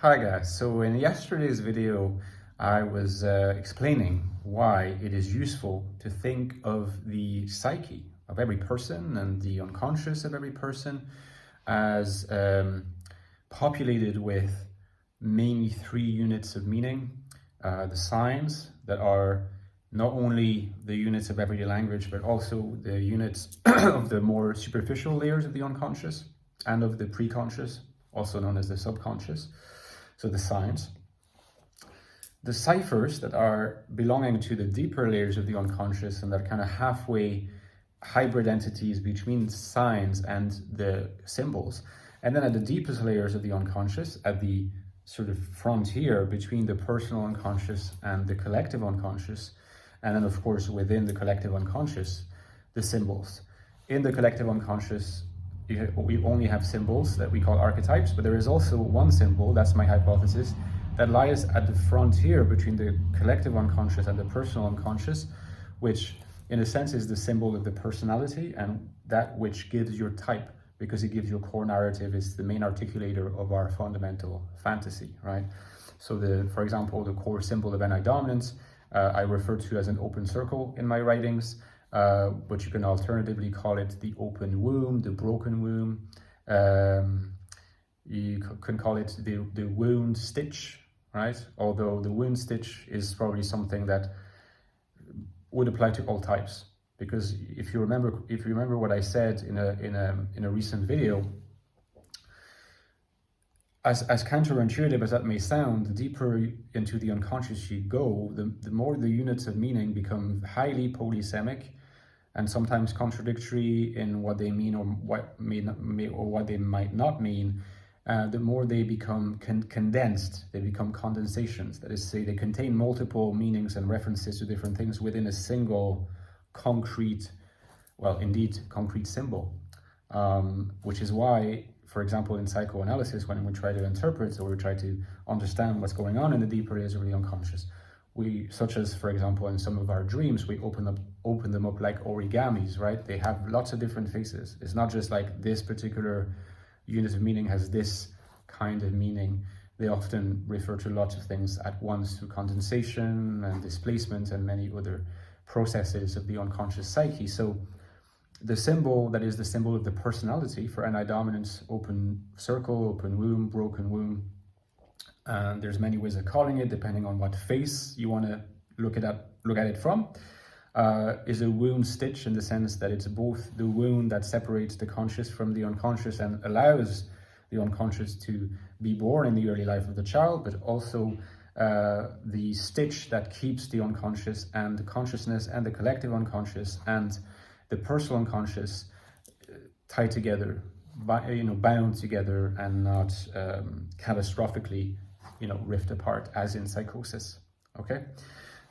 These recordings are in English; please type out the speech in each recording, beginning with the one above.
Hi guys, so in yesterday's video I was explaining why it is useful to think of the psyche of every person and the unconscious of every person as populated with mainly three units of meaning. The signs that are not only the units of everyday language but also the units of the more superficial layers of the unconscious and of the preconscious, also known as the subconscious. So the signs. The ciphers that are belonging to the deeper layers of the unconscious and that are kind of halfway hybrid entities between signs and the symbols. And then at the deepest layers of the unconscious, at the sort of frontier between the personal unconscious and the collective unconscious, and then of course within the collective unconscious, the symbols. In the collective unconscious, we only have symbols that we call archetypes, but there is also one symbol, that's my hypothesis, that lies at the frontier between the collective unconscious and the personal unconscious, which in a sense is the symbol of the personality and that which gives your type, because it gives your core narrative, is the main articulator of our fundamental fantasy, right? So for example, the core symbol of NI dominance, I refer to as an open circle in my writings. But you can alternatively call it the open womb, the broken womb. You can call it the wound stitch, right? Although the wound stitch is probably something that would apply to all types, because if you remember what I said in a recent video, as counterintuitive as that may sound, the deeper into the unconscious you go, the more the units of meaning become highly polysemic and sometimes contradictory in what they mean or what what they might not mean. The more they become condensed, they become condensations. That is to say, they contain multiple meanings and references to different things within a single concrete, well, indeed, concrete symbol. Which is why, for example, in psychoanalysis, when we try to interpret or we try to understand what's going on in the deeper layers of the unconscious, such as, for example, in some of our dreams, we open them up like origamis, right? They have lots of different faces. It's not just like this particular unit of meaning has this kind of meaning. They often refer to lots of things at once, through condensation and displacement and many other processes of the unconscious psyche. So the symbol that is the symbol of the personality for NI dominance, open circle, open womb, broken womb, and there's many ways of calling it depending on what face you want to look at it from, is a wound stitch, in the sense that it's both the wound that separates the conscious from the unconscious and allows the unconscious to be born in the early life of the child, but also the stitch that keeps the unconscious and the consciousness and the collective unconscious and the personal unconscious tied together, bound together, and not catastrophically, rift apart as in psychosis. Okay,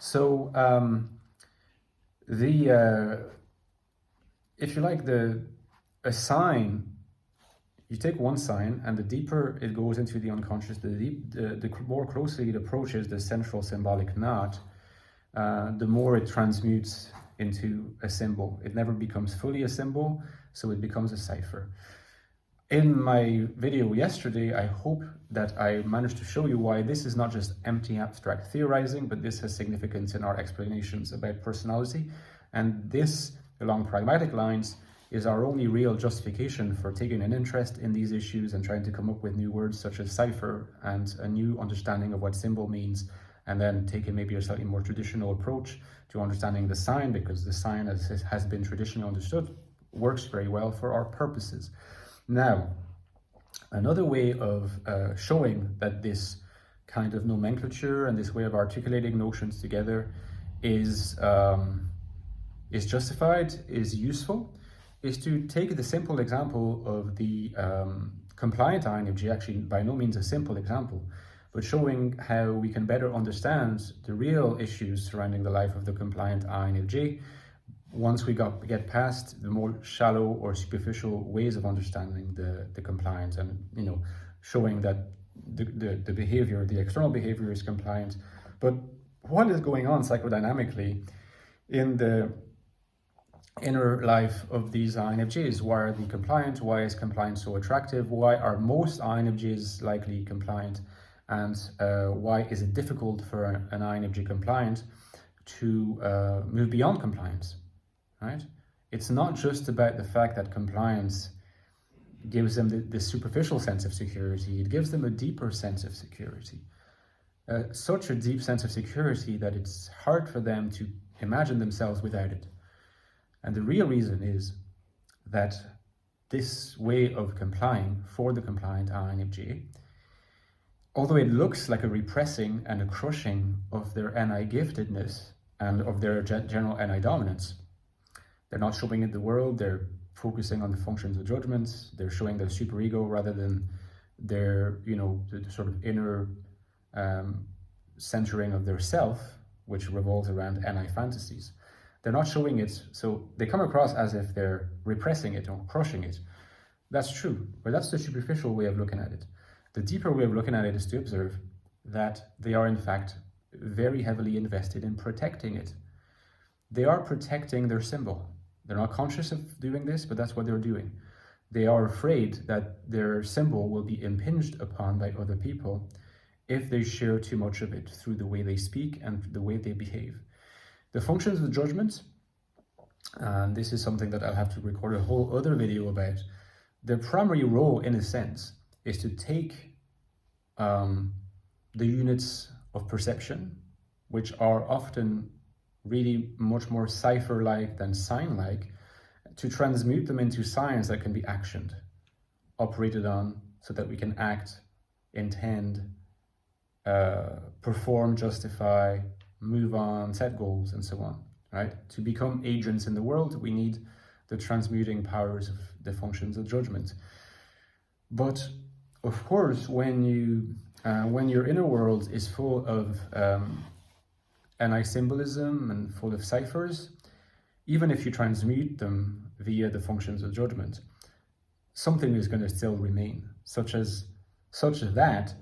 so if you like, a sign, you take one sign, and the deeper it goes into the unconscious, the more closely it approaches the central symbolic knot, the more it transmutes into a symbol. It never becomes fully a symbol, so it becomes a cipher. In my video yesterday, I hope that I managed to show you why this is not just empty abstract theorizing, but this has significance in our explanations about personality. And this, along pragmatic lines, is our only real justification for taking an interest in these issues and trying to come up with new words such as cipher and a new understanding of what symbol means, and then taking maybe a slightly more traditional approach to understanding the sign, because the sign, as has been traditionally understood, works very well for our purposes. Now, another way of showing that this kind of nomenclature and this way of articulating notions together is justified, is useful, is to take the simple example of the compliant INFJ, actually by no means a simple example, but showing how we can better understand the real issues surrounding the life of the compliant INFJ once we get past the more shallow or superficial ways of understanding the compliant, and showing that the behavior, the external behavior, is compliant. But what is going on psychodynamically in the inner life of these INFJs? Why are they compliant? Why is compliance so attractive? Why are most INFJs likely compliant? And why is it difficult for an INFJ compliant to move beyond compliance, right? It's not just about the fact that compliance gives them the superficial sense of security, it gives them a deeper sense of security. Such a deep sense of security that it's hard for them to imagine themselves without it. And the real reason is that this way of complying for the compliant INFJ, although it looks like a repressing and a crushing of their NI giftedness and of their general NI dominance, they're not showing it the world, they're focusing on the functions of judgments, they're showing their superego rather than their, the sort of inner centering of their self, which revolves around NI fantasies. They're not showing it, so they come across as if they're repressing it or crushing it. That's true, but that's the superficial way of looking at it. The deeper way of looking at it is to observe that they are in fact very heavily invested in protecting it. They are protecting their symbol. They're not conscious of doing this, but that's what they're doing. They are afraid that their symbol will be impinged upon by other people if they share too much of it through the way they speak and the way they behave. The functions of the judgment, and this is something that I'll have to record a whole other video about, their primary role, in a sense, is to take the units of perception, which are often really much more cipher-like than sign-like, to transmute them into signs that can be actioned, operated on, so that we can act, intend, perform, justify, move on, set goals, and so on, right? To become agents in the world, we need the transmuting powers of the functions of judgment. But of course, when your inner world is full of NI symbolism and full of ciphers, even if you transmute them via the functions of judgment, something is going to still remain, such that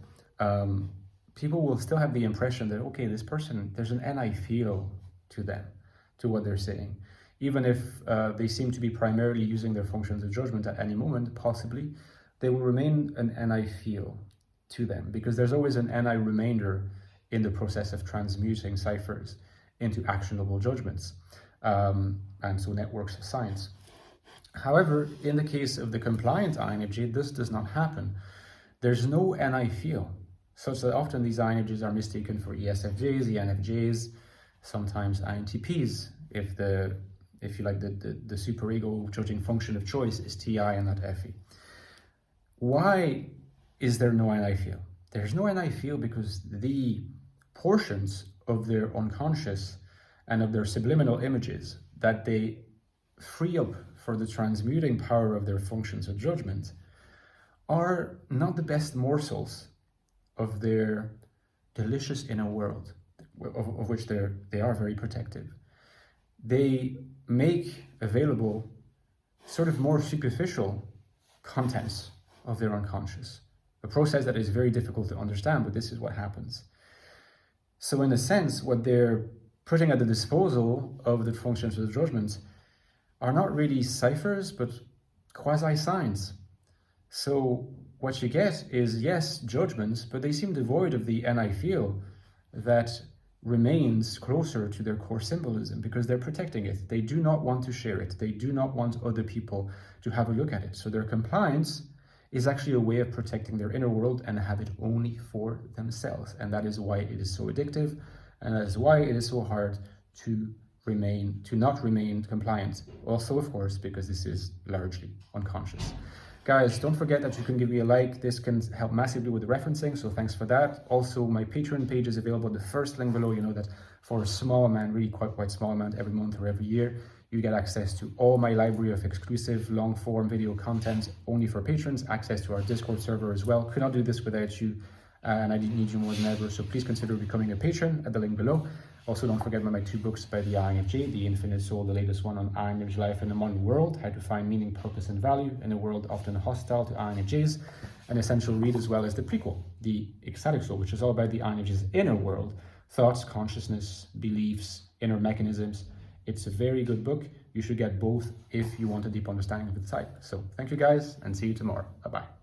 people will still have the impression that, okay, this person, there's an NI feel to them, to what they're saying. Even if they seem to be primarily using their functions of judgment at any moment, possibly, they will remain an NI feel to them, because there's always an NI remainder in the process of transmuting ciphers into actionable judgments, and so networks of science. However, in the case of the compliant INFJ, this does not happen. There's no NI feel, such that often these INFJs are mistaken for ESFJs, ENFJs, sometimes INTPs, if you like the superego judging function of choice is TI and not FE. Why is there no NI feel? There's no NI feel because the portions of their unconscious and of their subliminal images that they free up for the transmuting power of their functions of judgment are not the best morsels of their delicious inner world, of which they are very protective. They make available sort of more superficial contents of their unconscious, a process that is very difficult to understand, but this is what happens. So in a sense, what they're putting at the disposal of the functions of the judgment are not really ciphers, but quasi-signs. So what you get is, yes, judgments, but they seem devoid of the NI feel that remains closer to their core symbolism, because they're protecting it. They do not want to share it. They do not want other people to have a look at it. So their compliance is actually a way of protecting their inner world and have it only for themselves. And that is why it is so addictive, and that is why it is so hard to not remain compliant. Also, of course, because this is largely unconscious. Guys, don't forget that you can give me a like. This can help massively with the referencing, so thanks for that. Also, my Patreon page is available. The first link below, you know that for a small amount, really quite small amount every month or every year, you get access to all my library of exclusive long-form video content only for patrons, access to our Discord server as well. Could not do this without you, and I need you more than ever, so please consider becoming a patron at the link below. Also, don't forget my 2 books by the INFJ, The Infinite Soul, the latest one on INFJ life in a modern world, how to find meaning, purpose, and value in a world often hostile to INFJs. An essential read, as well as the prequel, The Ecstatic Soul, which is all about the INFJ's inner world, thoughts, consciousness, beliefs, inner mechanisms. It's a very good book. You should get both if you want a deep understanding of the type. So thank you guys, and see you tomorrow. Bye-bye.